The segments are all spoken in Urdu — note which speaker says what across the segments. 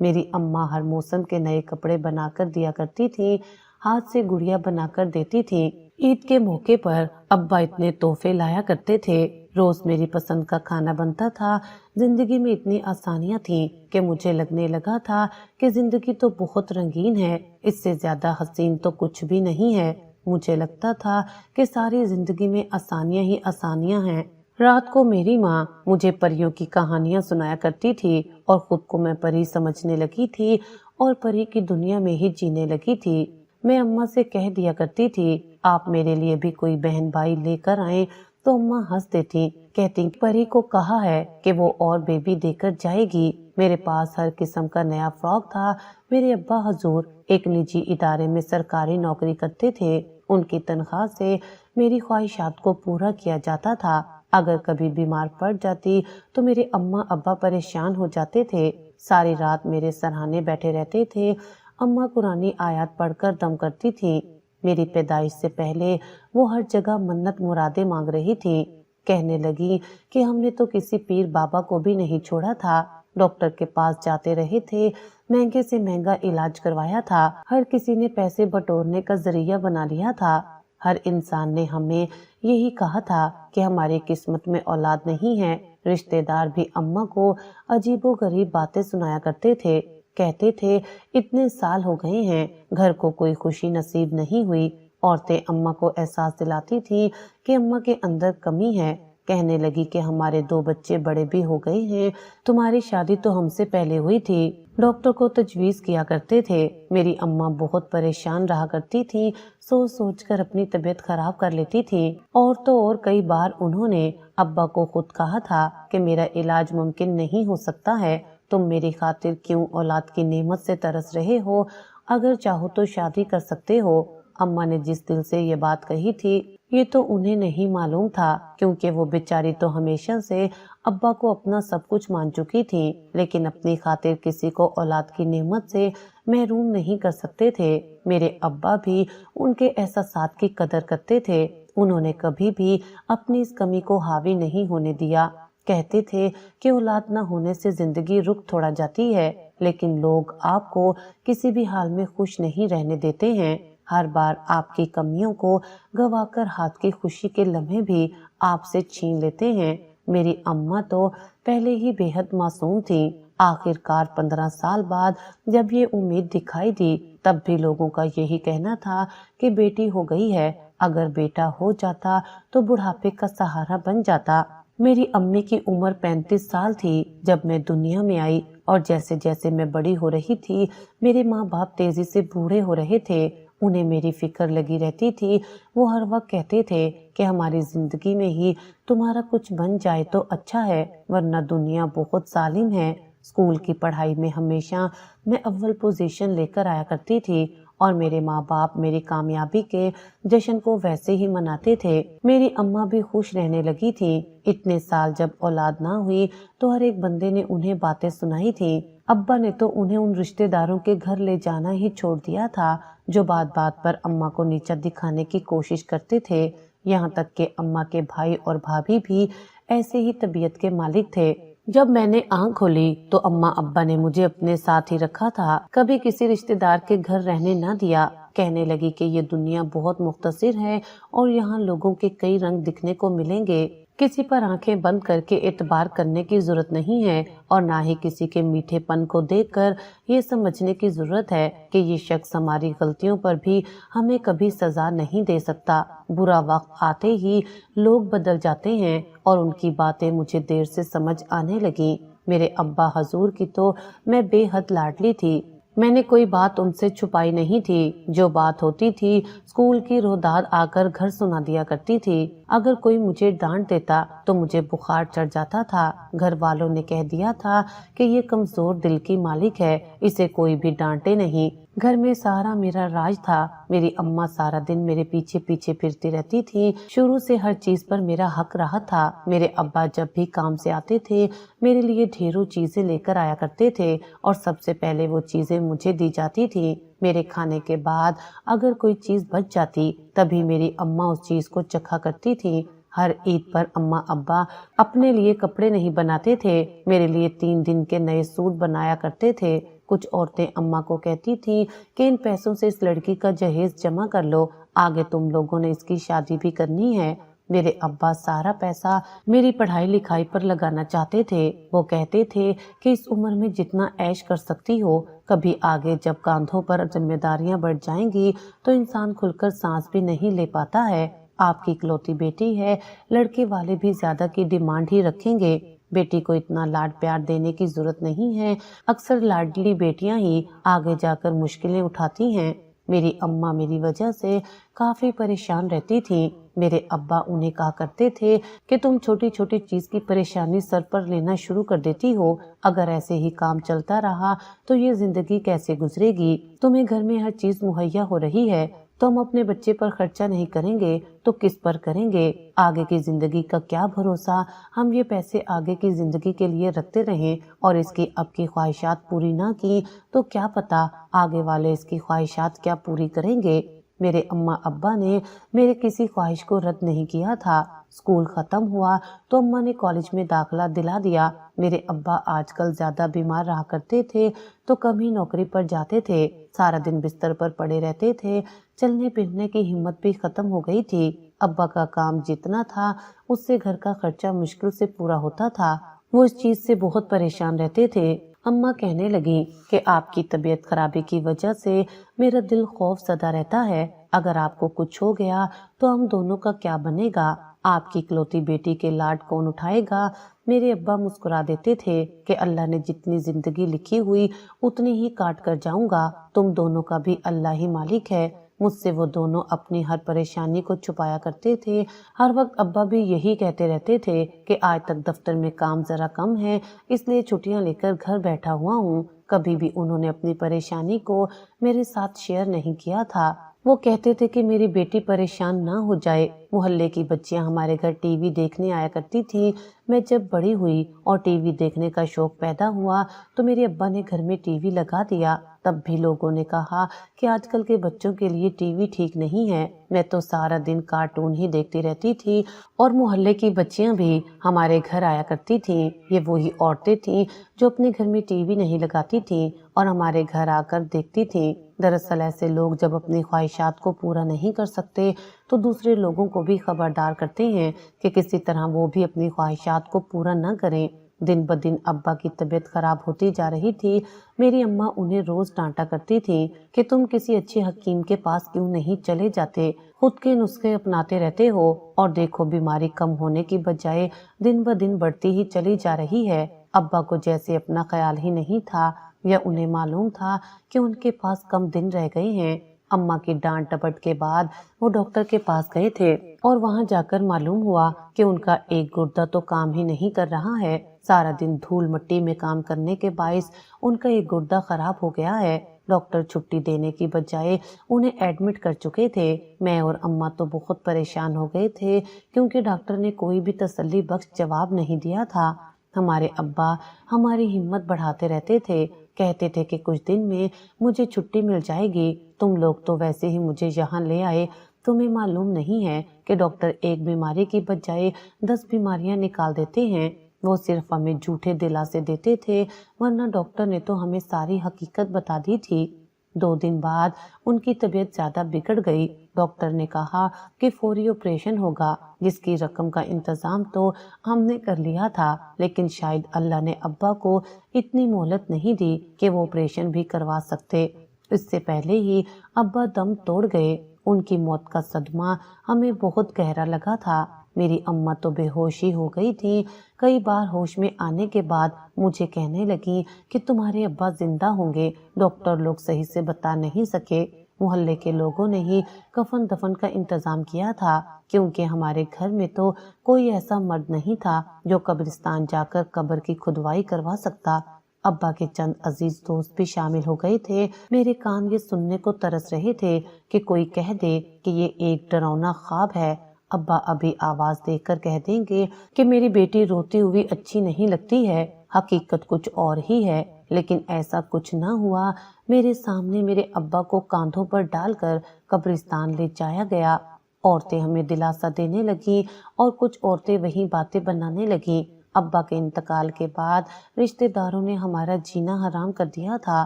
Speaker 1: میری اماں ہر موسم کے نئے کپڑے بنا کر دیا کرتی تھی، ہاتھ سے گڑیا بنا کر دیتی تھی۔ عید کے موقع پر ابا اتنے تحفے لایا کرتے تھے، روز میری پسند کا کھانا بنتا تھا۔ زندگی میں اتنی آسانیاں تھیں کہ مجھے لگنے لگا تھا کہ زندگی تو بہت رنگین ہے، اس سے زیادہ حسین تو کچھ بھی نہیں ہے۔ مجھے لگتا تھا کہ ساری زندگی میں آسانیاں ہی آسانیاں ہیں۔ رات کو میری ماں مجھے پریوں کی کہانیاں سنایا کرتی تھی اور خود کو میں پری سمجھنے لگی تھی اور پری کی دنیا میں ہی جینے لگی تھی۔ میں اماں سے کہہ دیا کرتی تھی، آپ میرے لیے بھی کوئی بہن بھائی لے کر آئیں، تو اماں ہنس دیتی، کہتی پری کو کہا ہے کہ وہ اور بیبی دے کر جائے گی۔ میرے پاس ہر قسم کا نیا فراک تھا۔ میرے ابا حضور ایک نجی ادارے میں سرکاری نوکری کرتے تھے، ان کی تنخواہ سے میری خواہشات کو پورا کیا جاتا تھا۔ اگر کبھی بیمار پڑ جاتی تو میرے اماں ابا پریشان ہو جاتے تھے، ساری رات میرے سرہانے بیٹھے رہتے تھے۔ اماں قرآنی آیات پڑھ کر دم کرتی تھی۔ میری پیدائش سے پہلے وہ ہر جگہ منت مرادیں مانگ رہی تھی، کہنے لگی کہ ہم نے تو کسی پیر بابا کو بھی نہیں چھوڑا تھا، ڈاکٹر کے پاس جاتے رہے تھے، مہنگے سے مہنگا علاج کروایا تھا، ہر کسی نے پیسے بٹورنے کا ذریعہ بنا لیا تھا، ہر انسان نے ہمیں یہی کہا تھا کہ ہماری قسمت میں اولاد نہیں ہے۔ رشتہ دار بھی اماں کو عجیب و غریب باتیں سنایا کرتے تھے، کہتے تھے اتنے سال ہو گئے ہیں، گھر کو کوئی خوشی نصیب نہیں ہوئی۔ عورتیں اماں کو احساس دلاتی تھی کہ اماں کے اندر کمی ہے، کہنے لگی کہ ہمارے 2 بچے بڑے بھی ہو گئے ہیں، تمہاری شادی تو ہم سے پہلے ہوئی تھی۔ ڈاکٹر کو تجویز کیا کرتے تھے۔ میری اماں بہت پریشان رہا کرتی تھی، سوچ سوچ کر اپنی طبیعت خراب کر لیتی تھی، اور تو اور کئی بار انہوں نے ابا کو خود کہا تھا کہ میرا علاج ممکن نہیں ہو سکتا ہے، تم میری خاطر کیوں اولاد کی نعمت سے ترس رہے ہو، اگر چاہو تو شادی کر سکتے ہو۔ اماں نے جس دل سے یہ بات کہی تھی یہ تو انہیں نہیں معلوم تھا، کیونکہ وہ بیچاری تو ہمیشہ سے ابا کو اپنا سب کچھ مان چکی تھی، لیکن اپنی خاطر کسی کو اولاد کی نعمت سے محروم نہیں کر سکتے تھے۔ میرے ابا بھی ان کے احساسات کی قدر کرتے تھے، انہوں نے کبھی بھی اپنی اس کمی کو حاوی نہیں ہونے دیا۔ کہتے تھے کہ اولاد نہ ہونے سے زندگی رک تھوڑا جاتی ہے، لیکن لوگ آپ کو کسی بھی حال میں خوش نہیں رہنے دیتے ہیں، ہر بار آپ کی کمیوں کو گوا کر ہاتھ کی خوشی کے لمحے بھی آپ سے چھین لیتے ہیں۔ میری اماں تو پہلے ہی بے حد معصوم تھی، آخر کار 15 سال بعد جب یہ امید دکھائی دی تب بھی لوگوں کا یہی کہنا تھا کہ بیٹی ہو گئی ہے، اگر بیٹا ہو جاتا تو بڑھاپے کا سہارا بن جاتا۔ میری امی کی عمر 35 سال تھی جب میں دنیا میں آئی، اور جیسے جیسے میں بڑی ہو رہی تھی میرے ماں باپ تیزی سے بوڑھے ہو رہے تھے، انہیں میری فکر لگی رہتی تھی۔ وہ ہر وقت کہتے تھے کہ ہماری زندگی میں ہی تمہارا کچھ بن جائے تو اچھا ہے، ورنہ دنیا بہت ظالم ہے۔ اسکول کی پڑھائی میں ہمیشہ میں اول پوزیشن لے کر آیا کرتی تھی، اور میرے ماں باپ میری کامیابی کے جشن کو ویسے ہی مناتے تھے۔ میری اماں بھی خوش رہنے لگی تھی۔ اتنے سال جب اولاد نہ ہوئی تو ہر ایک بندے نے انہیں باتیں سنائی تھی۔ ابا نے تو انہیں ان رشتہ داروں کے گھر لے جانا ہی چھوڑ دیا تھا جو بات بات پر اماں کو نیچا دکھانے کی کوشش کرتے تھے، یہاں تک کہ اماں کے بھائی اور بھابھی بھی ایسے ہی طبیعت کے مالک تھے۔ جب میں نے آنکھ کھولی تو اماں ابا نے مجھے اپنے ساتھ ہی رکھا تھا، کبھی کسی رشتہ دار کے گھر رہنے نہ دیا۔ کہنے لگی کہ یہ دنیا بہت مختصر ہے اور یہاں لوگوں کے کئی رنگ دکھنے کو ملیں گے، کسی پر آنکھیں بند کر کے اعتبار کرنے کی ضرورت نہیں ہے، اور نہ ہی کسی کے میٹھے پن کو دیکھ کر یہ سمجھنے کی ضرورت ہے کہ یہ شخص ہماری غلطیوں پر بھی ہمیں کبھی سزا نہیں دے سکتا۔ برا وقت آتے ہی لوگ بدل جاتے ہیں، اور ان کی باتیں مجھے دیر سے سمجھ آنے لگیں۔ میرے ابا حضور کی تو میں بے حد لاڈلی تھی، میں نے کوئی بات ان سے چھپائی نہیں تھی، جو بات ہوتی تھی اسکول کی روداد آ کر گھر سنا دیا کرتی تھی۔ اگر کوئی مجھے ڈانٹ دیتا تو مجھے بخار چڑھ جاتا تھا، گھر والوں نے کہہ دیا تھا کہ یہ کمزور دل کی مالک ہے، اسے کوئی بھی ڈانٹے نہیں۔ گھر میں سارا میرا راج تھا، میری اماں سارا دن میرے پیچھے پیچھے پھرتی رہتی تھی، شروع سے ہر چیز پر میرا حق رہا تھا۔ میرے ابا جب بھی کام سے آتے تھے میرے لیے ڈھیروں چیزیں لے کر آیا کرتے تھے، اور سب سے پہلے وہ چیزیں مجھے دی جاتی تھی۔ میرے کھانے کے بعد اگر کوئی چیز بچ جاتی تبھی میری اماں اس چیز کو چکھا کرتی تھی۔ ہر عید پر اماں ابا اپنے لیے کپڑے نہیں بناتے تھے، میرے لیے 3 دن کے نئے سوٹ بنایا کرتے تھے۔ کچھ عورتیں اماں کو کہتی تھیں کہ ان پیسوں سے اس لڑکی کا جہیز جمع کر لو، آگے تم لوگوں نے اس کی شادی بھی کرنی ہے۔ میرے ابا سارا پیسہ میری پڑھائی لکھائی پر لگانا چاہتے تھے۔ وہ کہتے تھے کہ اس عمر میں جتنا عیش کر سکتی ہو، کبھی آگے جب کاندھوں پر ذمہ داریاں بڑھ جائیں گی تو انسان کھل کر سانس بھی نہیں لے پاتا ہے۔ آپ کی اکلوتی بیٹی ہے، لڑکے والے بھی زیادہ کی ڈیمانڈ ہی رکھیں گے۔ بیٹی کو اتنا لاڈ پیار دینے کی ضرورت نہیں ہے، اکثر لاڈلی بیٹیاں ہی آگے جا کر مشکلیں اٹھاتی ہیں۔ میری اماں میری وجہ سے کافی پریشان رہتی تھیں۔ میرے ابا انہیں کہا کرتے تھے کہ تم چھوٹی چھوٹی چیز کی پریشانی سر پر لینا شروع کر دیتی ہو، اگر ایسے ہی کام چلتا رہا تو یہ زندگی کیسے گزرے گی؟ تمہیں گھر میں ہر چیز مہیا ہو رہی ہے، تو ہم اپنے بچے پر خرچہ نہیں کریں گے تو کس پر کریں گے؟ آگے کی زندگی کا کیا بھروسہ؟ ہم یہ پیسے آگے کی زندگی کے لیے رکھتے رہیں اور اس کی اب کی خواہشات پوری نہ کی تو کیا پتا آگے والے اس کی خواہشات کیا پوری کریں گے؟ میرے اماں ابا نے میرے کسی خواہش کو رد نہیں کیا تھا۔ اسکول ختم ہوا تو اماں نے کالج میں داخلہ دلا دیا۔ میرے ابا آج کل زیادہ بیمار رہا کرتے تھے تو کم ہی نوکری پر جاتے تھے، سارا دن بستر پر پڑے رہتے تھے، چلنے پھرنے کی ہمت بھی ختم ہو گئی تھی۔ ابا کا کام جتنا تھا اس سے گھر کا خرچہ مشکل سے پورا ہوتا تھا، وہ اس چیز سے بہت پریشان رہتے تھے۔ اماں کہنے لگی کہ آپ کی طبیعت خرابی کی وجہ سے میرا دل خوف زدہ رہتا ہے، اگر آپ کو کچھ ہو گیا تو ہم دونوں کا کیا بنے گا؟ آپ کی اکلوتی بیٹی کے لاڈ کون اٹھائے گا؟ میرے ابا مسکرا دیتے تھے کہ اللہ نے جتنی زندگی لکھی ہوئی اتنی ہی کاٹ کر جاؤں گا، تم دونوں کا بھی اللہ ہی مالک ہے۔ مجھ سے وہ دونوں اپنی ہر پریشانی کو چھپایا کرتے تھے۔ ہر وقت ابا بھی یہی کہتے رہتے تھے کہ آج تک دفتر میں کام ذرا کم ہے، اس لیے چھٹیاں لے کر گھر بیٹھا ہوا ہوں۔ کبھی بھی انہوں نے اپنی پریشانی کو میرے ساتھ شیئر نہیں کیا تھا۔ وہ کہتے تھے کہ میری بیٹی پریشان نہ ہو جائے۔ محلے کی بچیاں ہمارے گھر ٹی وی دیکھنے آیا کرتی تھی۔ میں جب بڑی ہوئی اور ٹی وی دیکھنے کا شوق پیدا ہوا تو میرے ابا نے گھر میں ٹی وی لگا دیا۔ تب بھی لوگوں نے کہا کہ آج کل کے بچوں کے لیے ٹی وی ٹھیک نہیں ہے۔ میں تو سارا دن کارٹون ہی دیکھتی رہتی تھی اور محلے کی بچیاں بھی ہمارے گھر آیا کرتی تھیں۔ یہ وہی عورتیں تھیں جو اپنے گھر میں ٹی وی نہیں لگاتی تھیں اور ہمارے گھر آ کر دیکھتی تھیں۔ دراصل ایسے لوگ جب اپنی خواہشات کو پورا نہیں کر سکتے تو دوسرے لوگوں کو بھی خبردار کرتے ہیں کہ کسی طرح وہ بھی اپنی خواہشات کو پورا نہ کریں۔ دن بدن ابا کی طبیعت خراب ہوتی جا رہی تھی۔ میری اماں انہیں روز ڈانٹا کرتی تھی کہ تم کسی اچھے حکیم کے پاس کیوں نہیں چلے جاتے، خود کے نسخے اپناتے رہتے ہو اور دیکھو بیماری کم ہونے کی بجائے دن بدن بڑھتی ہی چلی جا رہی ہے۔ ابا کو جیسے اپنا خیال ہی نہیں تھا یا انہیں معلوم تھا کہ ان کے پاس کم دن رہ گئے ہیں۔ اماں کی ڈانٹ ڈپٹ کے بعد وہ ڈاکٹر کے پاس گئے تھے اور وہاں جا کر معلوم ہوا کہ ان کا ایک گردہ تو کام ہی نہیں کر رہا ہے۔ سارا دن دھول مٹی میں کام کرنے کے باعث ان کا ایک گردہ خراب ہو گیا ہے۔ ڈاکٹر چھٹی دینے کی بجائے انہیں ایڈمٹ کر چکے تھے۔ میں اور اماں تو بہت پریشان ہو گئے تھے کیونکہ ڈاکٹر نے کوئی بھی تسلی بخش جواب نہیں دیا تھا۔ ہمارے ابا ہماری ہمت بڑھاتے رہتے تھے، کہتے تھے کہ کچھ دن میں مجھے چھٹی مل جائے گی، تم لوگ تو ویسے ہی مجھے یہاں لے آئے، تمہیں معلوم نہیں ہے کہ ڈاکٹر ایک بیماری کی بجائے 10 بیماریاں نکال دیتے ہیں۔ وہ صرف ہمیں جھوٹے دلاسے دیتے تھے، ورنہ ڈاکٹر نے تو ہمیں ساری حقیقت بتا دی تھی۔ 2 دن بعد ان کی طبیعت زیادہ بگڑ گئی۔ ڈاکٹر نے کہا کہ فوری آپریشن ہوگا، جس کی رقم کا انتظام تو ہم نے کر لیا تھا، لیکن شاید اللہ نے ابا کو اتنی مہلت نہیں دی کہ وہ آپریشن بھی کروا سکتے۔ اس سے پہلے ہی ابا دم توڑ گئے۔ ان کی موت کا صدمہ ہمیں بہت گہرا لگا تھا۔ میری اماں تو بے ہوش ہی ہو گئی تھی۔ کئی بار ہوش میں آنے کے بعد مجھے کہنے لگی کہ تمہارے ابا زندہ ہوں گے، ڈاکٹر لوگ صحیح سے بتا نہیں سکے۔ محلے کے لوگوں نے ہی کفن دفن کا انتظام کیا تھا، کیونکہ ہمارے گھر میں تو کوئی ایسا مرد نہیں تھا جو قبرستان جا کر قبر کی کھدوائی کروا سکتا۔ ابا کے چند عزیز دوست بھی شامل ہو گئے تھے۔ میرے کان یہ سننے کو ترس رہے تھے کہ کوئی کہہ دے کہ یہ ایک ڈراؤنا خواب ہے۔ ابا ابھی آواز دے کر کہہ دیں گے کہ میری بیٹی روتی ہوئی اچھی نہیں لگتی ہے، حقیقت کچھ اور ہی ہے، لیکن ایسا کچھ نہ ہوا۔ میرے سامنے میرے ابا کو کاندھوں پر ڈال کر قبرستان لے جایا گیا۔ عورتیں ہمیں دلاسا دینے لگیں اور کچھ عورتیں وہی باتیں بنانے لگیں۔ ابا کے انتقال کے بعد رشتہ داروں نے ہمارا جینا حرام کر دیا تھا۔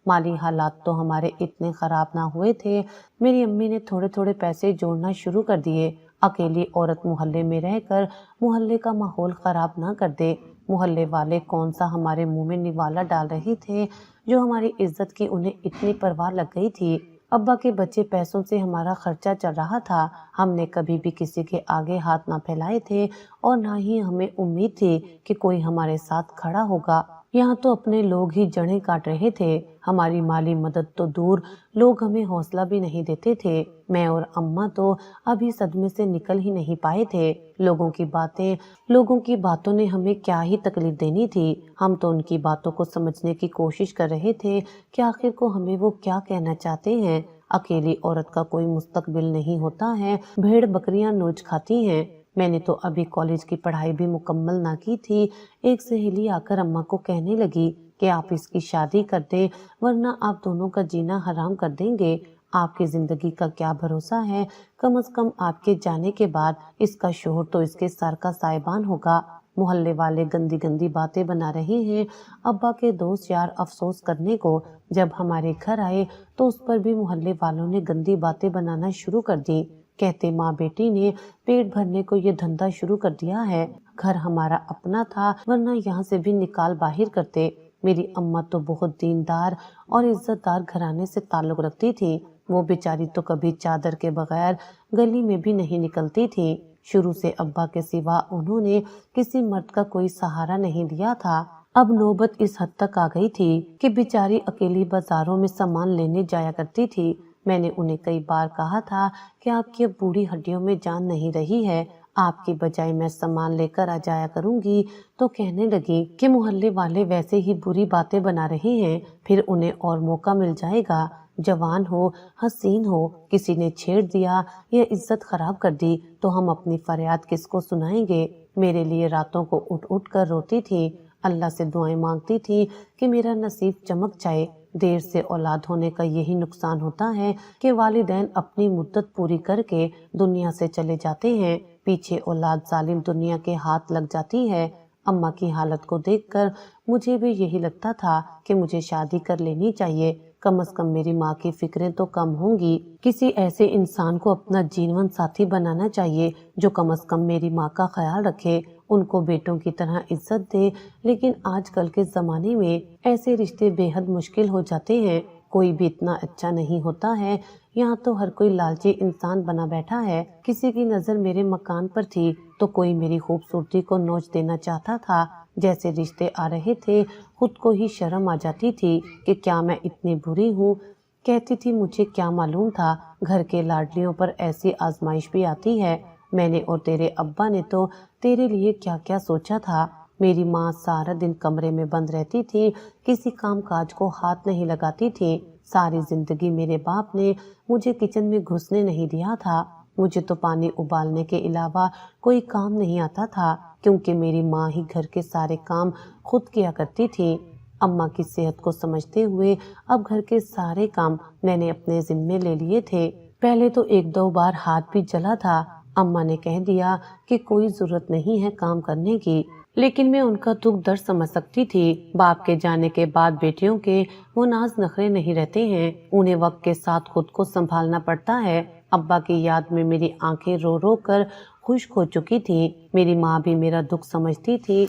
Speaker 1: مالی حالات تو ہمارے اتنے خراب نہ ہوئے تھے، میری امی نے تھوڑے تھوڑے پیسے جوڑنا شروع کر دیے۔ اکیلی عورت محلے میں رہ کر محلے کا ماحول خراب نہ کر دے۔ محلے والے کون سا ہمارے منہ میں نوالا ڈال رہے تھے جو ہماری عزت کی انہیں اتنی پرواہ لگ گئی تھی۔ ابا کے بچے پیسوں سے ہمارا خرچہ چل رہا تھا، ہم نے کبھی بھی کسی کے آگے ہاتھ نہ پھیلائے تھے اور نہ ہی ہمیں امید تھی کہ کوئی ہمارے ساتھ کھڑا ہوگا۔ یہاں تو اپنے لوگ ہی جڑیں کاٹ رہے تھے، ہماری مالی مدد تو دور، لوگ ہمیں حوصلہ بھی نہیں دیتے تھے۔ میں اور اماں تو ابھی صدمے سے نکل ہی نہیں پائے تھے۔ لوگوں کی باتوں نے ہمیں کیا ہی تکلیف دینی تھی، ہم تو ان کی باتوں کو سمجھنے کی کوشش کر رہے تھے کہ آخر کو ہمیں وہ کیا کہنا چاہتے ہیں۔ اکیلی عورت کا کوئی مستقبل نہیں ہوتا ہے، بھیڑ بکریاں نوچ کھاتی ہیں۔ میں نے تو ابھی کالج کی پڑھائی بھی مکمل نہ کی تھی، ایک سہیلی آ کر اماں کو کہنے لگی کہ آپ اس کی شادی کر دیں ورنہ آپ دونوں کا جینا حرام کر دیں گے۔ آپ کی زندگی کا کیا بھروسہ ہے، کم از کم آپ کے جانے کے بعد اس کا شوہر تو اس کے سر کا سائبان ہوگا۔ محلے والے گندی گندی باتیں بنا رہے ہیں۔ ابا کے دوست یار افسوس کرنے کو جب ہمارے گھر آئے تو اس پر بھی محلے والوں نے گندی باتیں بنانا شروع کر دی، کہتے ماں بیٹی نے پیٹ بھرنے کو یہ دھندا شروع کر دیا ہے، گھر ہمارا اپنا تھا ورنہ یہاں سے بھی نکال باہر کرتے۔ میری اماں تو بہت دیندار اور عزت دار گھرانے سے تعلق رکھتی تھی، وہ بیچاری تو کبھی چادر کے بغیر گلی میں بھی نہیں نکلتی تھی۔ شروع سے ابا کے سوا انہوں نے کسی مرد کا کوئی سہارا نہیں دیا تھا۔ اب نوبت اس حد تک آ گئی تھی کہ بیچاری اکیلی بازاروں میں سامان لینے جایا کرتی تھی۔ میں نے انہیں کئی بار کہا تھا کہ آپ کی اب بوڑھی ہڈیوں میں جان نہیں رہی ہے، آپ کی بجائے میں سامان لے کر آ جایا کروں گی، تو کہنے لگی کہ محلے والے ویسے ہی بری باتیں بنا رہے ہیں، پھر انہیں اور موقع مل جائے گا، جوان ہو حسین ہو، کسی نے چھیڑ دیا یا عزت خراب کر دی تو ہم اپنی فریاد کس کو سنائیں گے۔ میرے لیے راتوں کو اٹھ اٹھ کر روتی تھی، اللہ سے دعائیں مانگتی تھی کہ میرا نصیب چمک جائے۔ دیر سے اولاد ہونے کا یہی نقصان ہوتا ہے کہ والدین اپنی مدت پوری کر کے دنیا سے چلے جاتے ہیں، پیچھے اولاد ظالم دنیا کے ہاتھ لگ جاتی ہے۔ اماں کی حالت کو دیکھ کر مجھے بھی یہی لگتا تھا کہ مجھے شادی کر لینی چاہیے، کم از کم میری ماں کی فکریں تو کم ہوں گی۔ کسی ایسے انسان کو اپنا جیون ساتھی بنانا چاہیے جو کم از کم میری ماں کا خیال رکھے، ان کو بیٹوں کی طرح عزت دے۔ لیکن آج کل کے زمانے میں ایسے رشتے بے حد مشکل ہو جاتے ہیں، کوئی بھی اتنا اچھا نہیں ہوتا ہے، یہاں تو ہر کوئی لالچی انسان بنا بیٹھا ہے۔ کسی کی نظر میرے مکان پر تھی تو کوئی میری خوبصورتی کو نوچ دینا چاہتا تھا، جیسے رشتے آ رہے تھے خود کو ہی شرم آ جاتی تھی کہ کیا میں اتنی بری ہوں۔ کہتی تھی مجھے کیا معلوم تھا گھر کے لاڈلیوں پر ایسی آزمائش بھی آتی ہے، میں نے اور تیرے ابا نے تو تیرے لیے کیا کیا سوچا تھا۔ میری ماں سارا دن کمرے میں بند رہتی تھی، کسی کام کاج کو ہاتھ نہیں لگاتی تھی۔ ساری زندگی میرے باپ نے مجھے کچن میں گھسنے نہیں دیا تھا، مجھے تو پانی ابالنے کے علاوہ کوئی کام نہیں آتا تھا کیونکہ میری ماں ہی گھر کے سارے کام خود کیا کرتی تھی۔ اماں کی صحت کو سمجھتے ہوئے اب گھر کے سارے کام میں نے اپنے ذمے لے لیے تھے۔ پہلے تو ایک دو بار ہاتھ بھی جلا تھا، اماں نے کہہ دیا کہ کوئی ضرورت نہیں ہے کام کرنے کی، لیکن میں ان کا دکھ درد سمجھ سکتی تھی۔ باپ کے جانے کے بعد بیٹیوں کے وہ ناز نخرے نہیں رہتے ہیں، انہیں وقت کے ساتھ خود کو سنبھالنا پڑتا ہے۔ ابا کی یاد میں میری آنکھیں رو رو کر خشک ہو چکی تھی، میری ماں بھی میرا دکھ سمجھتی تھی،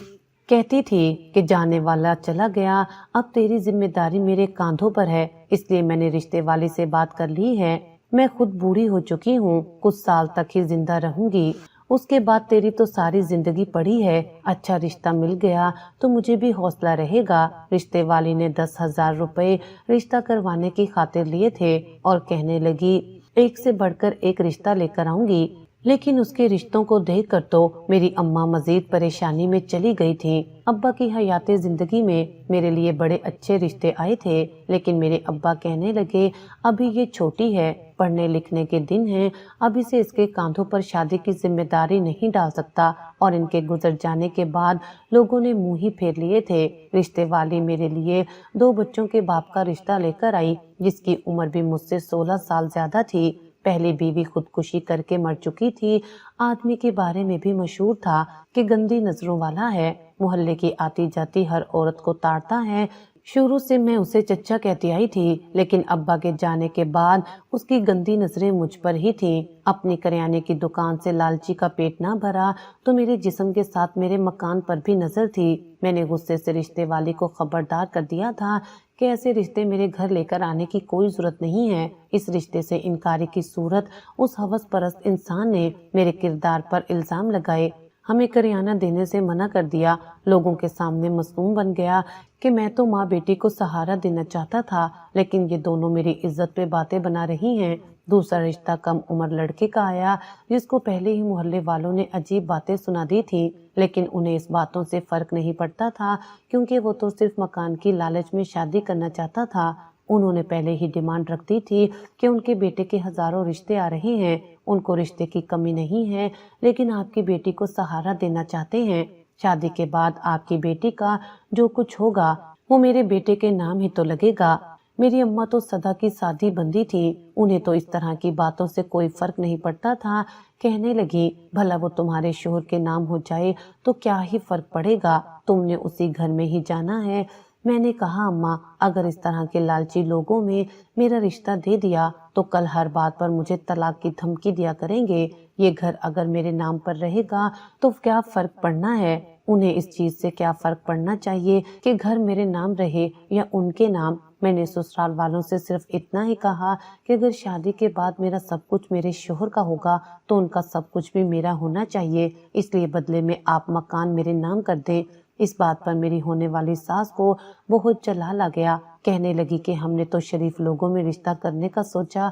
Speaker 1: کہتی تھی کہ جانے والا چلا گیا، اب تیری ذمہ داری میرے کاندھوں پر ہے، اس لیے میں نے رشتے والی سے بات کر لی ہے، میں خود بوڑھی ہو چکی ہوں، کچھ سال تک ہی زندہ رہوں گی، اس کے بعد تیری تو ساری زندگی پڑی ہے، اچھا رشتہ مل گیا تو مجھے بھی حوصلہ رہے گا۔ رشتے والی نے 10,000 روپے رشتہ کروانے کی خاطر لیے تھے اور کہنے لگی ایک سے بڑھ کر ایک رشتہ لے کر آؤں گی، لیکن اس کے رشتوں کو دیکھ کر تو میری اماں مزید پریشانی میں چلی گئی تھی۔ ابا کی حیات زندگی میں میرے لیے بڑے اچھے رشتے آئے تھے، لیکن میرے ابا کہنے لگے ابھی یہ چھوٹی ہے، پڑھنے لکھنے کے دن ہیں، ابھی سے اس کے کاندھوں پر شادی کی ذمہ داری نہیں ڈال سکتا، اور ان کے گزر جانے کے بعد لوگوں نے منہ ہی پھیر لیے تھے۔ رشتے والی میرے لیے 2 بچوں کے باپ کا رشتہ لے کر آئی جس کی عمر بھی مجھ سے 16 سال زیادہ تھی، پہلی بیوی خودکشی کر کے مر چکی تھی، آدمی کے بارے میں بھی مشہور تھا کہ گندی نظروں والا ہے، محلے کی آتی جاتی ہر عورت کو تاڑتا ہے۔ شروع سے میں اسے چچا کہتی آئی تھی، لیکن ابا کے جانے کے بعد اس کی گندی نظریں مجھ پر ہی تھیں۔ اپنی کریانے کی دکان سے لالچی کا پیٹ نہ بھرا تو میرے جسم کے ساتھ میرے مکان پر بھی نظر تھی۔ میں نے غصے سے رشتے والی کو خبردار کر دیا تھا کہ ایسے رشتے میرے گھر لے کر آنے کی کوئی ضرورت نہیں ہے۔ اس رشتے سے انکاری کی صورت اس ہوس پرست انسان نے میرے کردار پر الزام لگائے، ہمیں کریانہ دینے سے منع کر دیا۔ لوگوں کے سامنے مصنوع بن گیا کہ میں تو ماں بیٹی کو سہارا دینا چاہتا تھا، لیکن یہ دونوں میری عزت پہ باتیں بنا رہی ہیں۔ دوسرا رشتہ کم عمر لڑکے کا آیا، جس کو پہلے ہی محلے والوں نے عجیب باتیں سنا دی تھی، لیکن انہیں اس باتوں سے فرق نہیں پڑتا تھا کیونکہ وہ تو صرف مکان کی لالچ میں شادی کرنا چاہتا تھا۔ انہوں نے پہلے ہی ڈیمانڈ رکھ دی تھی کہ ان کے بیٹے کے ہزاروں رشتے آ رہے ہیں، ان کو رشتے کی کمی نہیں ہے، لیکن آپ کی بیٹی کو سہارا دینا چاہتے ہیں۔ شادی کے بعد آپ کی بیٹی کا جو کچھ ہوگا وہ میرے بیٹے کے نام ہی تو لگے گا۔ میری اماں تو سدا کی سادی بندی تھی، انہیں تو اس طرح کی باتوں سے کوئی فرق نہیں پڑتا تھا۔ کہنے لگی، بھلا وہ تمہارے شوہر کے نام ہو جائے تو کیا ہی فرق پڑے گا، تم نے اسی گھر میں ہی جانا ہے۔ میں نے کہا، اماں اگر اس طرح کے لالچی لوگوں میں میرا رشتہ دے دیا تو کل ہر بات پر مجھے طلاق کی دھمکی دیا کریں گے۔ یہ گھر اگر میرے نام پر رہے گا تو کیا فرق پڑنا ہے؟ انہیں اس چیز سے کیا فرق پڑنا چاہیے کہ گھر میرے نام رہے یا ان کے نام۔ میں نے سسرال والوں سے صرف اتنا ہی کہا کہ اگر شادی کے بعد میرا سب کچھ میرے شوہر کا ہوگا تو ان کا سب کچھ بھی میرا ہونا چاہیے، اس لیے بدلے میں آپ مکان میرے نام کر دیں۔ اس بات پر میری ہونے والی ساس کو بہت جلال آ گیا، کہنے لگی کہ ہم نے تو شریف لوگوں میں رشتہ کرنے کا سوچا،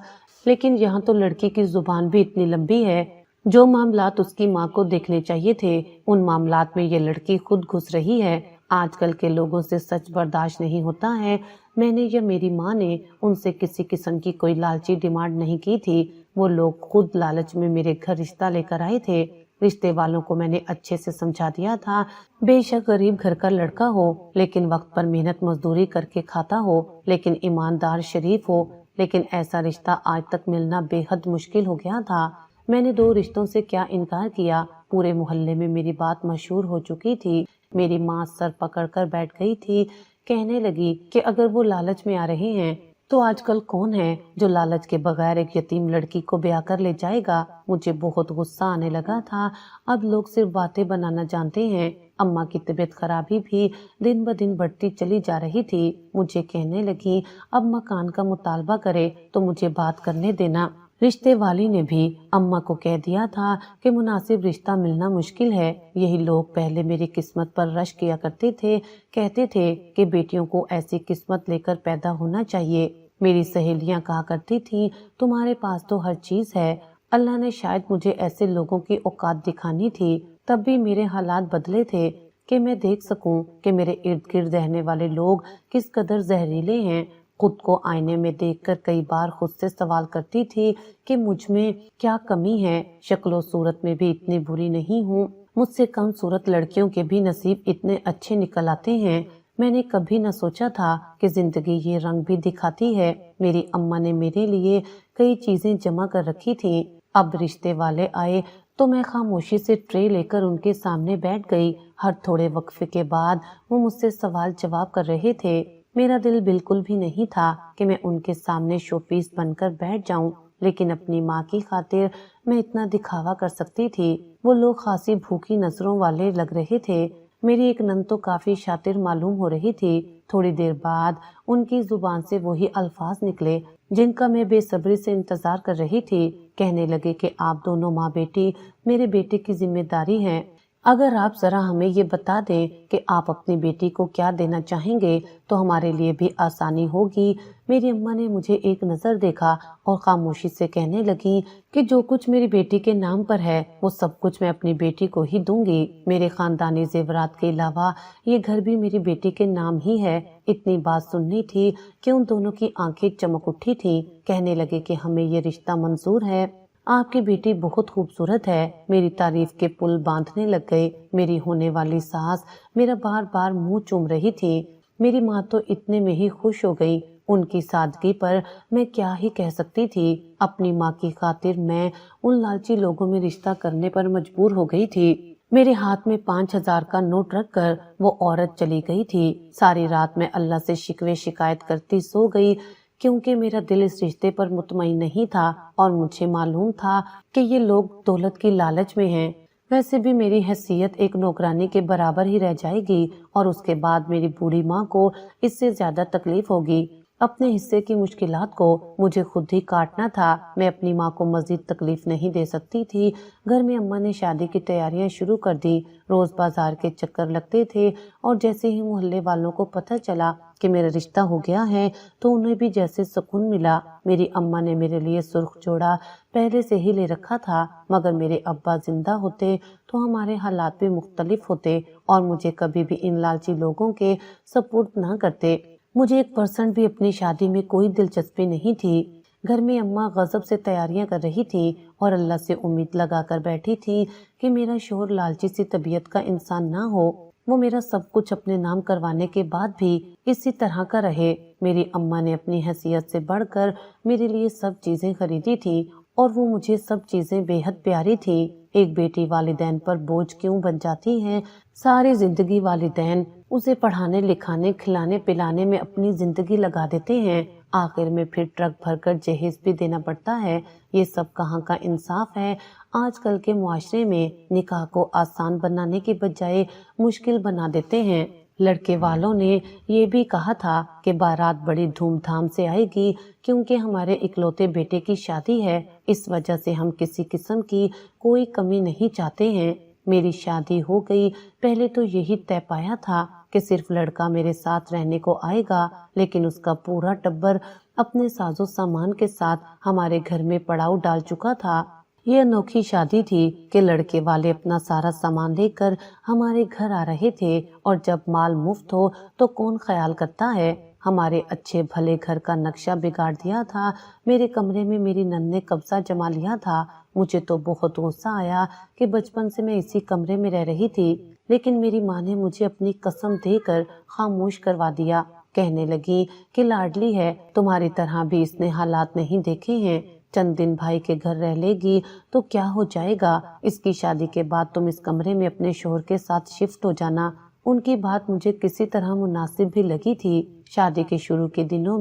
Speaker 1: لیکن یہاں تو لڑکی کی زبان بھی اتنی لمبی ہے۔ جو معاملات اس کی ماں کو دیکھنے چاہیے تھے ان معاملات میں یہ لڑکی خود گھس رہی ہے۔ آج کل کے لوگوں سے سچ برداشت نہیں ہوتا ہے۔ میں نے یا میری ماں نے ان سے کسی قسم کی کوئی لالچی ڈیمانڈ نہیں کی تھی، وہ لوگ خود لالچ میں میرے گھر رشتہ لے کر آئے تھے۔ رشتے والوں کو میں نے اچھے سے سمجھا دیا تھا، بے شک غریب گھر کا لڑکا ہو لیکن وقت پر محنت مزدوری کر کے کھاتا ہو، لیکن ایماندار شریف ہو، لیکن ایسا رشتہ آج تک ملنا بے حد مشکل ہو گیا تھا۔ میں نے 2 رشتوں سے کیا انکار کیا، پورے محلے میں میری بات مشہور ہو چکی تھی۔ میری ماں سر پکڑ کر بیٹھ گئی تھی، کہنے لگی کہ اگر وہ لالچ میں آ رہے ہیں تو آج کل کون ہے جو لالچ کے بغیر ایک یتیم لڑکی کو بیاہ کر لے جائے گا۔ مجھے بہت غصہ آنے لگا تھا، اب لوگ صرف باتیں بنانا جانتے ہیں۔ اماں کی طبیعت خرابی بھی دن بدن بڑھتی چلی جا رہی تھی، مجھے کہنے لگی اب مکان کا مطالبہ کرے تو مجھے بات کرنے دینا۔ رشتے والی نے بھی اماں کو کہہ دیا تھا کہ مناسب رشتہ ملنا مشکل ہے، یہی لوگ پہلے میری قسمت پر رش کیا کرتے تھے، کہتے تھے کہ بیٹیوں کو ایسی قسمت لے کر پیدا ہونا چاہیے۔ میری سہیلیاں کہا کرتی تھیں تمہارے پاس تو ہر چیز ہے، اللہ نے شاید مجھے ایسے لوگوں کی اوقات دکھانی تھی، تب بھی میرے حالات بدلے تھے کہ میں دیکھ سکوں کہ میرے ارد گرد رہنے والے لوگ کس قدر زہریلے ہیں۔ خود کو آئینے میں دیکھ کر کئی بار خود سے سوال کرتی تھی کہ مجھ میں کیا کمی ہے، شکل و صورت میں بھی اتنی بری نہیں ہوں، مجھ سے کم صورت لڑکیوں کے بھی نصیب اتنے اچھے نکل آتے ہیں۔ میں نے کبھی نہ سوچا تھا کہ زندگی یہ رنگ بھی دکھاتی ہے۔ میری اماں نے میرے لیے کئی چیزیں جمع کر رکھی تھی، اب رشتے والے آئے تو میں خاموشی سے ٹرے لے کر ان کے سامنے بیٹھ گئی۔ ہر تھوڑے وقفے کے بعد وہ مجھ سے سوال جواب کر رہے تھے۔ میرا دل بالکل بھی نہیں تھا کہ میں ان کے سامنے شو پیس بن کر بیٹھ جاؤں، لیکن اپنی ماں کی خاطر میں اتنا دکھاوا کر سکتی تھی۔ وہ لوگ خاصی بھوکی نظروں والے لگ رہے تھے۔ میری ایک نند تو کافی شاطر معلوم ہو رہی تھی۔ تھوڑی دیر بعد ان کی زبان سے وہی الفاظ نکلے جن کا میں بے صبری سے انتظار کر رہی تھی۔ کہنے لگے کہ آپ دونوں ماں بیٹی میرے بیٹے کی ذمہ داری ہیں، اگر آپ ذرا ہمیں یہ بتا دیں کہ آپ اپنی بیٹی کو کیا دینا چاہیں گے تو ہمارے لیے بھی آسانی ہوگی۔ میری اماں نے مجھے ایک نظر دیکھا اور خاموشی سے کہنے لگی کہ جو کچھ میری بیٹی کے نام پر ہے وہ سب کچھ میں اپنی بیٹی کو ہی دوں گی۔ میرے خاندانی زیورات کے علاوہ یہ گھر بھی میری بیٹی کے نام ہی ہے۔ اتنی بات سننی تھی کہ ان دونوں کی آنکھیں چمک اٹھی تھیں، کہنے لگے کہ ہمیں یہ رشتہ منظور ہے، آپ کی بیٹی بہت خوبصورت ہے۔ میری تعریف کے پل باندھنے لگ گئے۔ میری ہونے والی ساس میرا بار بار منہ چوم رہی تھی۔ میری ماں تو اتنے میں ہی خوش ہو گئی، ان کی سادگی پر میں کیا ہی کہہ سکتی تھی۔ اپنی ماں کی خاطر میں ان لالچی لوگوں میں رشتہ کرنے پر مجبور ہو گئی تھی۔ میرے ہاتھ میں 5,000 کا نوٹ رکھ کر وہ عورت چلی گئی تھی۔ ساری رات میں اللہ سے شکوے شکایت کرتی سو گئی، کیونکہ میرا دل اس رشتے پر مطمئن نہیں تھا اور مجھے معلوم تھا کہ یہ لوگ دولت کی لالچ میں ہیں۔ ویسے بھی میری حیثیت ایک نوکرانی کے برابر ہی رہ جائے گی اور اس کے بعد میری بوڑھی ماں کو اس سے زیادہ تکلیف ہوگی۔ اپنے حصے کی مشکلات کو مجھے خود ہی کاٹنا تھا۔ میں اپنی ماں کو مزید تکلیف نہیں دے سکتی تھی۔ گھر میں اماں نے شادی کی تیاریاں شروع کر دی۔ روز بازار کے چکر لگتے تھے اور جیسے ہی محلے والوں کو پتہ چلا کہ میرا رشتہ ہو گیا ہے تو انہیں بھی جیسے سکون ملا۔ میری اماں نے میرے لیے سرخ جوڑا پہلے سے ہی لے رکھا تھا، مگر میرے ابا زندہ ہوتے تو ہمارے حالات بھی مختلف ہوتے اور مجھے کبھی بھی ان لالچی لوگوں کے سپرد نہ کرتے۔ مجھے 1% بھی اپنی شادی میں کوئی دلچسپی نہیں تھی۔ گھر میں اماں غضب سے تیاریاں کر رہی تھی اور اللہ سے امید لگا کر بیٹھی تھی کہ میرا شوہر لالچی سی طبیعت کا انسان نہ ہو، وہ میرا سب کچھ اپنے نام کروانے کے بعد بھی اسی طرح کا رہے۔ میری اماں نے اپنی حیثیت سے بڑھ کر میرے لیے سب چیزیں خریدی تھی اور وہ مجھے سب چیزیں بے حد پیاری تھی۔ ایک بیٹی والدین پر بوجھ کیوں بن جاتی ہے؟ ساری زندگی والدین اسے پڑھانے لکھانے کھلانے پلانے میں اپنی زندگی لگا دیتے ہیں، آخر میں پھر ٹرک بھر کر جہیز بھی دینا پڑتا ہے۔ یہ سب کہاں کا انصاف ہے؟ آج کل کے معاشرے میں نکاح کو آسان بنانے کی بجائے مشکل بنا دیتے ہیں۔ لڑکے والوں نے یہ بھی کہا تھا کہ بارات بڑی دھوم دھام سے آئے گی کیونکہ ہمارے اکلوتے بیٹے کی شادی ہے، اس وجہ سے ہم کسی قسم کی کوئی کمی نہیں چاہتے ہیں۔ میری شادی ہو گئی۔ پہلے تو یہی طے پایا تھا کہ صرف لڑکا میرے ساتھ رہنے کو آئے گا، لیکن اس کا پورا ٹبر اپنے ساز و سامان کے ساتھ ہمارے گھر میں پڑاؤ ڈال چکا تھا۔ یہ انوکھی شادی تھی کہ لڑکے والے اپنا سارا سامان لے کر ہمارے گھر آ رہے تھے، اور جب مال مفت ہو تو کون خیال کرتا ہے؟ ہمارے اچھے بھلے گھر کا نقشہ بگاڑ دیا تھا۔ میرے کمرے میں میری نند نے قبضہ جما لیا تھا۔ مجھے تو بہت غصہ آیا کہ بچپن سے میں اسی کمرے میں رہ رہی تھی، لیکن میری ماں نے مجھے اپنی قسم دے کر خاموش کروا دیا۔ کہنے لگی کہ لاڈلی ہے، تمہاری طرح بھی اس نے حالات نہیں دیکھے ہیں، چند دن بھائی کے گھر رہ لے گی تو کیا ہو جائے گا، اس کی شادی کے بعد تم اس کمرے میں اپنے شوہر کے ساتھ شفٹ ہو جانا۔ ان کی بات مجھے کسی طرح مناسب بھی لگی تھی۔ شادی کے شروع کے دنوں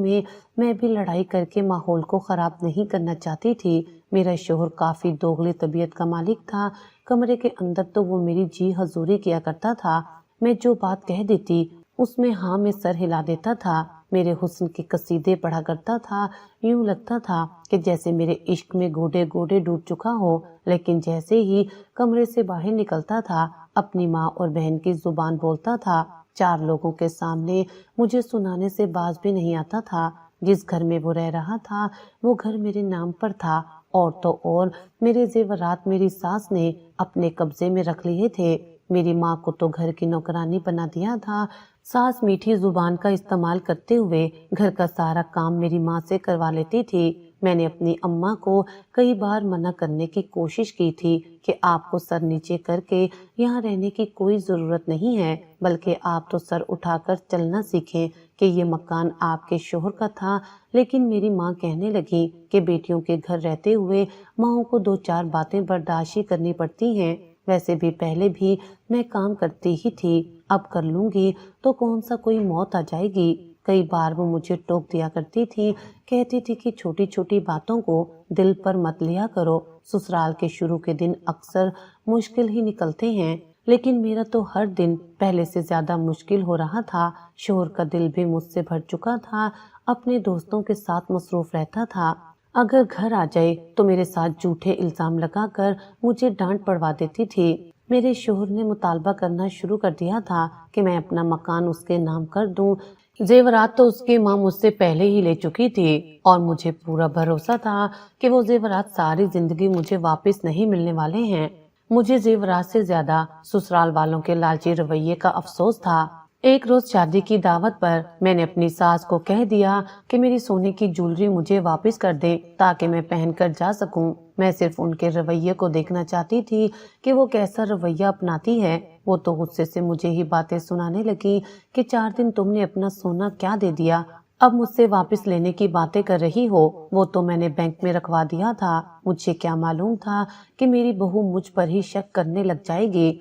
Speaker 1: میں بھی لڑائی کر کے ماحول کو خراب نہیں کرنا چاہتی تھی۔ میرا شوہر کافی دوغلی طبیعت کا مالک تھا۔ کمرے کے اندر تو وہ میری جی حضوری کیا کرتا تھا۔ میں جو بات کہہ دیتی اس میں ہاں میں سر ہلا دیتا تھا۔ میرے حسن کے قصیدے پڑھا کرتا تھا۔ یوں لگتا تھا کہ جیسے میرے عشق میں گوڈے گوڈے ڈوب چکا ہو، لیکن جیسے ہی کمرے سے باہر نکلتا تھا اپنی ماں اور بہن کی زبان بولتا تھا۔ 4 لوگوں کے سامنے مجھے سنانے سے باز بھی نہیں آتا تھا۔ جس گھر میں وہ رہ رہا تھا وہ گھر میرے نام پر تھا، اور تو اور میرے زیورات میری ساس نے اپنے قبضے میں رکھ لیے تھے۔ میری ماں کو تو گھر کی نوکرانی بنا دیا تھا۔ ساس میٹھی زبان کا استعمال کرتے ہوئے گھر کا سارا کام میری ماں سے کروا لیتی تھی۔ میں نے اپنی اماں کو کئی بار منع کرنے کی کوشش کی تھی کہ آپ کو سر نیچے کر کے یہاں رہنے کی کوئی ضرورت نہیں ہے، بلکہ آپ تو سر اٹھا کر چلنا سیکھیں کہ یہ مکان آپ کے شوہر کا تھا، لیکن میری ماں کہنے لگی کہ بیٹیوں کے گھر رہتے ہوئے ماؤں کو 2-4 باتیں برداشت ہی کرنی پڑتی ہیں۔ ویسے بھی پہلے بھی میں کام کرتی ہی تھی، اب کر لوں گی تو کون سا کوئی موت آ جائے گی۔ کئی بار وہ مجھے ٹوک دیا کرتی تھی، کہتی تھی کہ چھوٹی چھوٹی باتوں کو دل پر مت لیا کرو، سسرال کے شروع کے دن اکثر مشکل ہی نکلتے ہیں، لیکن میرا تو ہر دن پہلے سے زیادہ مشکل ہو رہا تھا۔ شوہر کا دل بھی مجھ سے بھر چکا تھا، اپنے دوستوں کے ساتھ مصروف رہتا تھا۔ اگر گھر آ جائے تو میرے ساتھ جھوٹے الزام لگا کر مجھے ڈانٹ پڑوا دیتی تھی۔ میرے شوہر نے مطالبہ کرنا شروع کر دیا تھا کہ میں اپنا مکان اس کے نام کر دوں۔ زیورات تو اس کی ماں مجھ سے پہلے ہی لے چکی تھی اور مجھے پورا بھروسہ تھا کہ وہ زیورات ساری زندگی مجھے واپس نہیں ملنے والے ہیں۔ مجھے زیورات سے زیادہ سسرال والوں کے لالچی رویے کا افسوس تھا۔ ایک روز شادی کی دعوت پر میں نے اپنی ساس کو کہہ دیا کہ میری سونے کی جولری مجھے واپس کر دیں تاکہ میں پہن کر جا سکوں۔ میں صرف ان کے رویے کو دیکھنا چاہتی تھی کہ وہ کیسا رویہ اپناتی ہے۔ وہ تو غصے سے مجھے ہی باتیں سنانے لگی کہ 4 دن تم نے اپنا سونا کیا دے دیا، اب مجھ سے واپس لینے کی باتیں کر رہی ہو، وہ تو میں نے بینک میں رکھوا دیا تھا۔ مجھے کیا معلوم تھا کہ میری بہو مجھ پر ہی شک کرنے لگ جائے گی۔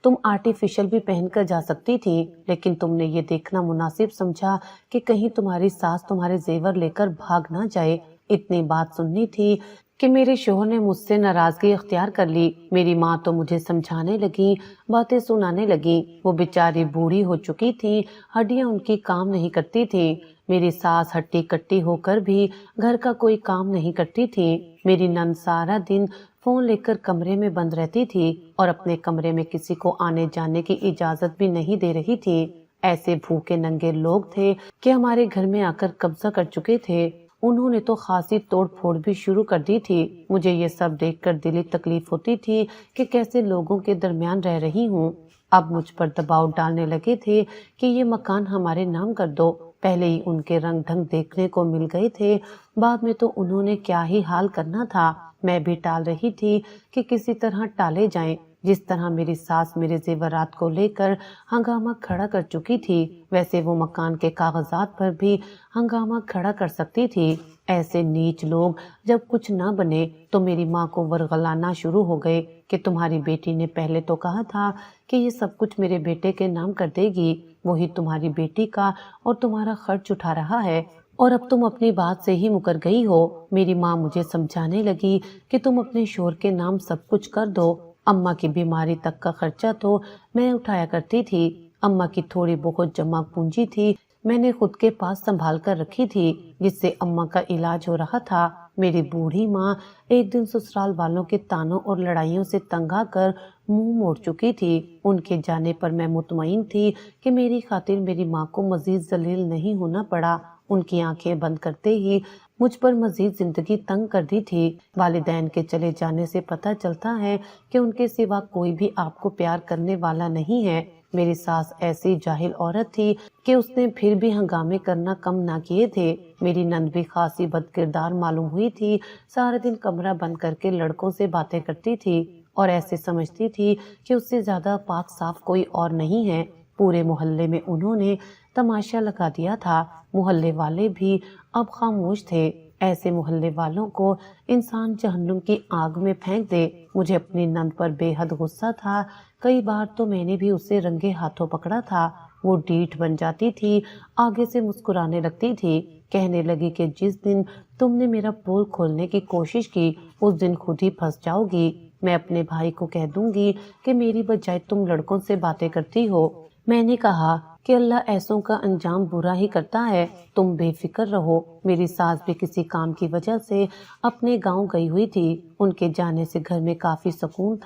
Speaker 1: تم آرٹیفیشل بھی پہن کر جا سکتی تھی، لیکن تم نے یہ دیکھنا مناسب سمجھا کہ کہیں تمہاری ساس تمہارے زیور لے کر بھاگ نہ جائے۔ اتنی بات سننی تھی کہ میرے شوہر نے مجھ سے ناراضگی اختیار کر لی۔ میری ماں تو مجھے سمجھانے لگی، باتیں سنانے لگی۔ وہ بیچاری بوڑھی ہو چکی تھی، ہڈیاں ان کی کام نہیں کرتی تھی۔ میری ساس ہٹی کٹی ہو کر بھی گھر کا کوئی کام نہیں کرتی تھی۔ میری نند سارا دن فون لے کر کمرے میں بند رہتی تھی اور اپنے کمرے میں کسی کو آنے جانے کی اجازت بھی نہیں دے رہی تھی۔ ایسے بھوکے ننگے لوگ تھے کہ ہمارے گھر میں آ کر قبضہ کر چکے تھے۔ انہوں نے تو خاصی توڑ پھوڑ بھی شروع کر دی تھی۔ مجھے یہ سب دیکھ کر دلی تکلیف ہوتی تھی کہ کیسے لوگوں کے درمیان رہ رہی ہوں۔ اب مجھ پر دباؤ ڈالنے لگے تھے کہ یہ مکان ہمارے نام کر دو۔ پہلے ہی ان کے رنگ ڈھنگ دیکھنے کو مل گئے تھے، بعد میں تو انہوں نے کیا ہی حال کرنا تھا۔ میں بھی ٹال رہی تھی کہ کسی طرح ٹالے جائیں۔ جس طرح میری ساس میرے زیورات کو لے کر ہنگامہ کھڑا کر چکی تھی، ویسے وہ مکان کے کاغذات پر بھی ہنگامہ کھڑا کر سکتی تھی۔ ایسے نیچ لوگ جب کچھ نہ بنے تو میری ماں کو ورغلانا شروع ہو گئے کہ تمہاری بیٹی نے پہلے تو کہا تھا کہ یہ سب کچھ میرے بیٹے کے نام کر دے گی، وہی تمہاری بیٹی کا اور تمہارا خرچ اٹھا رہا ہے، اور اب تم اپنی بات سے ہی مکر گئی ہو۔ میری ماں مجھے سمجھانے لگی کہ تم اپنے شوہر کے نام سب کچھ کر دو۔ اماں کی بیماری تک کا خرچہ تو میں اٹھایا کرتی تھی۔ اماں کی تھوڑی بہت جمع پونجی تھی، میں نے خود کے پاس سنبھال کر رکھی تھی، جس سے اماں کا علاج ہو رہا تھا۔ میری بوڑھی ماں ایک دن سسرال والوں کے تانوں اور لڑائیوں سے تنگ آ کر منہ موڑ چکی تھی۔ ان کے جانے پر میں مطمئن تھی کہ میری خاطر میری ماں کو مزید ذلیل نہیں ہونا پڑا۔ ان کی آنکھیں بند کرتے ہی مجھ پر مزید زندگی تنگ کر دی تھی۔ والدین کے چلے جانے سے پتہ چلتا ہے کہ ان کے سوا کوئی بھی آپ کو پیار کرنے والا نہیں ہے۔ میری ساس ایسی جاہل عورت تھی کہ اس نے پھر بھی ہنگامے کرنا کم نہ کیے تھے۔ میری نند بھی خاصی بد کردار معلوم ہوئی تھی، سارا دن کمرہ بند کر کے لڑکوں سے باتیں کرتی تھی اور ایسے سمجھتی تھی کہ اس سے زیادہ پاک صاف کوئی اور نہیں ہے۔ پورے محلے میں انہوں نے تماشا لگا دیا تھا۔ محلے والے بھی اب خاموش تھے۔ ایسے محلے والوں کو انسان جہنم کی آگ میں پھینک دے۔ مجھے اپنی نند پر بے حد غصہ تھا۔ کئی بار تو میں نے بھی اسے رنگے ہاتھوں پکڑا تھا۔ وہ ڈیٹھ بن جاتی تھی، آگے سے مسکرانے لگتی تھی، کہنے لگی کہ جس دن تم نے میرا پول کھولنے کی کوشش کی اس دن خود ہی پھنس جاؤ گی۔ میں اپنے بھائی کو کہہ دوں گی کہ میری بجائے تم لڑکوں سے باتیں کرتی ہو۔ میں نے کہا کہ اللہ ایسوں کا انجام برا ہی کرتا ہے، تم بے فکر رہو۔ میری ساس بھی کسی کام کی وجہ سے اپنے گاؤں گئی ہوئی تھی۔ ان کے جانے سے گھر میں کافی سکون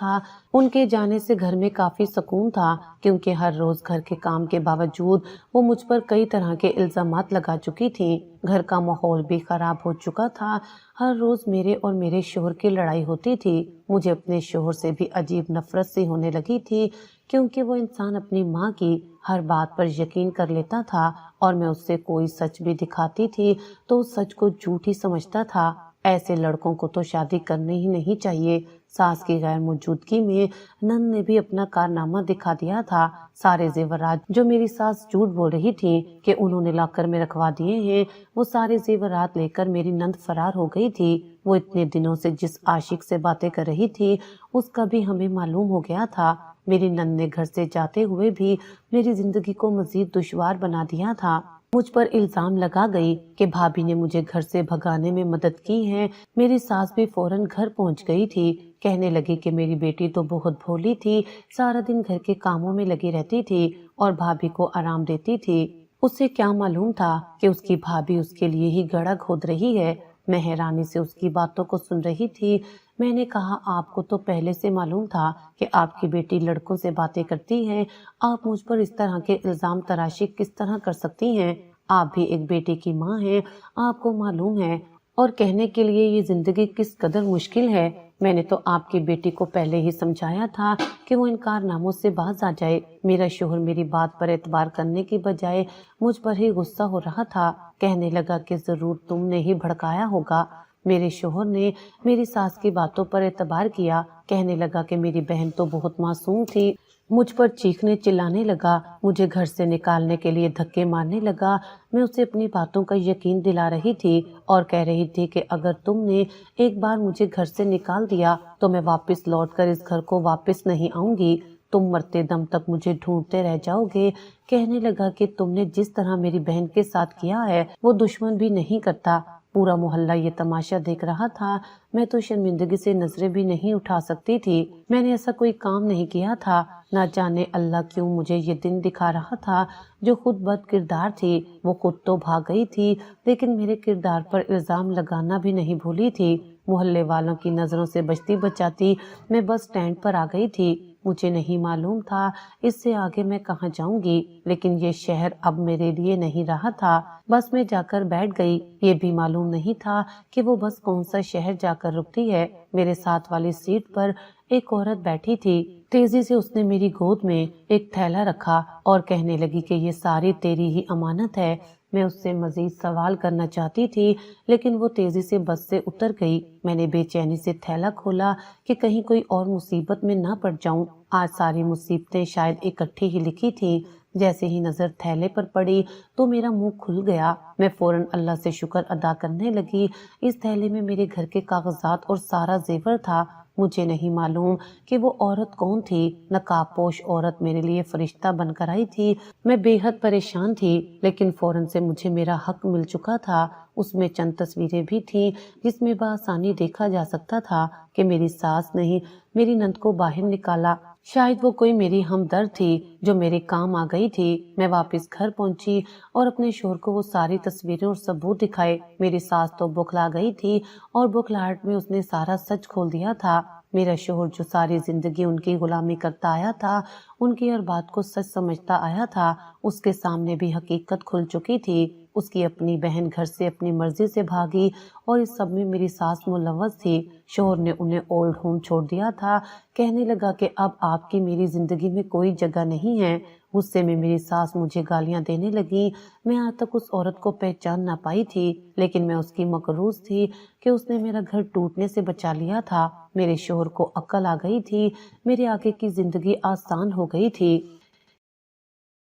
Speaker 1: تھا کیونکہ ہر روز گھر کے کام کے باوجود وہ مجھ پر کئی طرح کے الزامات لگا چکی تھی۔ گھر کا ماحول بھی خراب ہو چکا تھا۔ ہر روز میرے اور میرے شوہر کی لڑائی ہوتی تھی۔ مجھے اپنے شوہر سے بھی عجیب نفرت سی ہونے لگی تھی کیونکہ وہ انسان اپنی ماں کی ہر بات پر یقین کر لیتا تھا اور میں اس سے کوئی سچ بھی دکھاتی تھی تو اس سچ کو جھوٹ ہی سمجھتا تھا۔ ایسے لڑکوں کو تو شادی کرنی ہی نہیں چاہیے۔ ساس کی غیر موجودگی میں نند نے بھی اپنا کارنامہ دکھا دیا تھا۔ سارے زیورات جو میری ساس جھوٹ بول رہی تھی کہ انہوں نے لاکر میں رکھوا دیے ہیں، وہ سارے زیورات لے کر میری نند فرار ہو گئی تھی۔ وہ اتنے دنوں سے جس عاشق سے باتیں کر رہی تھی اس کا بھی ہمیں معلوم ہو گیا تھا۔ میری نند نے گھر سے جاتے ہوئے بھی میری زندگی کو مزید دشوار بنا دیا تھا۔ مجھ پر الزام لگا گئی کہ بھابھی نے مجھے گھر سے بھگانے میں مدد کی ہے۔ میری ساس بھی فوراً گھر پہنچ گئی تھی، کہنے لگی کہ میری بیٹی تو بہت بھولی تھی، سارا دن گھر کے کاموں میں لگی رہتی تھی اور بھابھی کو آرام دیتی تھی۔ اسے کیا معلوم تھا کہ اس کی بھابھی اس کے لیے ہی گڑھا کھود رہی ہے۔ میں حیرانی سے اس کی باتوں کو سن رہی تھی۔ میں نے کہا آپ کو تو پہلے سے معلوم تھا کہ آپ کی بیٹی لڑکوں سے باتیں کرتی ہے، آپ مجھ پر اس طرح کے الزام تراشی کس طرح کر سکتی ہیں؟ آپ بھی ایک بیٹی کی ماں ہیں، آپ کو معلوم ہے اور کہنے کے لیے یہ زندگی کس قدر مشکل ہے۔ میں نے تو آپ کی بیٹی کو پہلے ہی سمجھایا تھا کہ وہ ان کارناموں سے باز آ جائے۔ میرا شوہر میری بات پر اعتبار کرنے کی بجائے مجھ پر ہی غصہ ہو رہا تھا، کہنے لگا کہ ضرور تم نے ہی بھڑکایا ہوگا۔ میرے شوہر نے میری ساس کی باتوں پر اعتبار کیا، کہنے لگا کہ میری بہن تو بہت معصوم تھی۔ مجھ پر چیخنے چلانے لگا، مجھے گھر سے نکالنے کے لیے دھکے مارنے لگا۔ میں اسے اپنی باتوں کا یقین دلا رہی تھی اور کہہ رہی تھی کہ اگر تم نے ایک بار مجھے گھر سے نکال دیا تو میں واپس لوٹ کر اس گھر کو واپس نہیں آؤں گی۔ تم مرتے دم تک مجھے ڈھونڈتے رہ جاؤ گے۔ کہنے لگا کہ تم نے جس طرح میری بہن کے ساتھ کیا ہے وہ دشمن بھی نہیں کرتا۔ پورا محلہ یہ تماشا دیکھ رہا تھا، میں تو شرمندگی سے نظریں بھی نہیں اٹھا سکتی تھی۔ میں نے ایسا کوئی کام نہیں کیا تھا، نہ جانے اللہ کیوں مجھے یہ دن دکھا رہا تھا۔ جو خود بد کردار تھی وہ خود تو بھاگ گئی تھی، لیکن میرے کردار پر الزام لگانا بھی نہیں بھولی تھی۔ محلے والوں کی نظروں سے بچتی بچاتی میں بس اسٹینڈ پر آ گئی تھی۔ مجھے نہیں معلوم تھا اس سے آگے میں کہاں جاؤں گی، لیکن یہ شہر اب میرے لیے نہیں رہا تھا۔ بس میں جا کر بیٹھ گئی۔ یہ بھی معلوم نہیں تھا کہ وہ بس کون سا شہر جا کر رکتی ہے۔ میرے ساتھ والی سیٹ پر ایک عورت بیٹھی تھی۔ تیزی سے اس نے میری گود میں ایک تھیلا رکھا اور کہنے لگی کہ یہ ساری تیری ہی امانت ہے۔ میں اس سے مزید سوال کرنا چاہتی تھی، لیکن وہ تیزی سے بس سے اتر گئی۔ میں نے بے چینی سے تھیلا کھولا کہ کہیں کوئی اور مصیبت میں نہ پڑ جاؤں۔ آج ساری مصیبتیں شاید اکٹھی ہی لکھی تھی۔ جیسے ہی نظر تھیلے پر پڑی تو میرا منہ کھل گیا۔ میں فوراً اللہ سے شکر ادا کرنے لگی۔ اس تھیلے میں میرے گھر کے کاغذات اور سارا زیور تھا۔ مجھے نہیں معلوم کہ وہ عورت کون تھی۔ نقاب پوش عورت میرے لیے فرشتہ بن کر آئی تھی۔ میں بے حد پریشان تھی، لیکن فوراً سے مجھے میرا حق مل چکا تھا۔ اس میں چند تصویریں بھی تھیں جس میں بآسانی دیکھا جا سکتا تھا کہ میری ساس نے میری نند کو باہر نکالا۔ شاید وہ کوئی میری ہمدرد تھی جو میرے کام آ گئی تھی۔ میں واپس گھر پہنچی اور اپنے شوہر کو وہ ساری تصویریں اور ثبوت دکھائے۔ میری ساس تو بوکھلا گئی تھی اور بوکھلاہٹ میں اس نے سارا سچ کھول دیا تھا۔ میرا شوہر جو ساری زندگی ان کی غلامی کرتا آیا تھا، ان کی ہر بات کو سچ سمجھتا آیا تھا، اس کے سامنے بھی حقیقت کھل چکی تھی۔ اس کی اپنی بہن گھر سے اپنی مرضی سے بھاگی اور اس سب میں میری ساس ملوث تھی۔ شوہر نے انہیں اولڈ ہوم چھوڑ دیا تھا۔ کہنے لگا کہ اب آپ کی میری زندگی میں کوئی جگہ نہیں ہے۔ غصے میں میری ساس مجھے گالیاں دینے لگی۔ میں آج تک اس عورت کو پہچان نہ پائی تھی، لیکن میں اس کی مقروض تھی کہ اس نے میرا گھر ٹوٹنے سے بچا لیا تھا۔ میرے شوہر کو عقل آ گئی تھی، میرے آگے کی زندگی آسان ہو گئی تھی۔